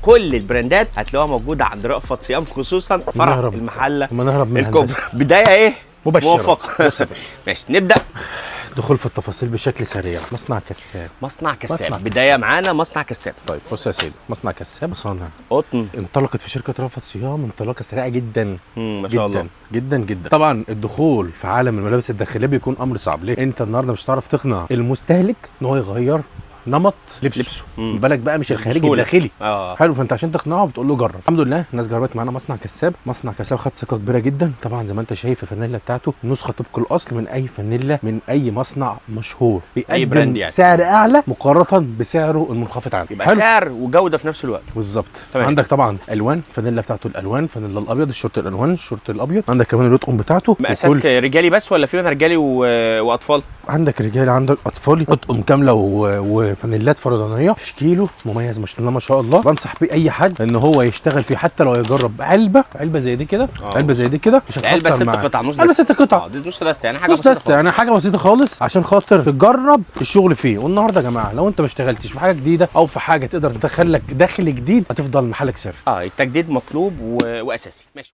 كل البراندات هتلاقوها موجوده عند رأفت صيام، خصوصا فرع المحله الكبرى. بدايه ايه مبشره موفقه. ماشي نبدا. دخول في التفاصيل بشكل سريع. مصنع كساب. مصنع كساب. بدايه معانا مصنع كساب. طيب بص يا سيدي، مصنع كساب مصانع قطن انطلقت في شركه رأفت صيام انطلاقه سريعه جدا. ما شاء الله جدا جدا. طبعا الدخول في عالم الملابس الداخليه بيكون امر صعب. ليه؟ انت النهارده مش هتعرف تقنع المستهلك ان هو يغير نمط لبسه. بالك بقى مش الخارجي الداخلي. حلو. فانت عشان تقنعه بتقول له جرب. الحمد لله الناس جربت معانا مصنع كساب. مصنع كساب خد ثقه كبيره جدا. طبعا زي ما انت شايف الفانيلا بتاعته نسخه طبق الاصل من اي فانيلا من اي مصنع مشهور، اي براند يعني، سعر اعلى مقارنه بسعره المنخفض عنه. يبقى سعر وجوده في نفس الوقت. بالظبط. عندك طبعا الوان فانيلا بتاعته، الالوان فانيلا الابيض، الشورت الالوان، الشورت الابيض. عندك كمان الاطقم بتاعته مقاسات رجالي بس ولا في منها رجالي واطفال؟ عندك رجالي، عندك اطفالي، اطقم كامله وفانيلات فردانيه. تشكيله مميز ما شاء الله. بنصح بيه اي حد ان هو يشتغل فيه، حتى لو يجرب علبه زي دي كده. علبه زي دي كده مش هتخسر معاك. علبه 6 قطع، نص علبه 6 قطع. دي نص دسته يعني، حاجه بسيطه يعني حاجه بسيطه خالص عشان خاطر تجرب الشغل فيه. والنهارده يا جماعه لو انت ما اشتغلتش في حاجه جديده او في حاجه تقدر تدخل لك دخل جديد، هتفضل محلك سر. التجديد مطلوب واساسي. ماشي.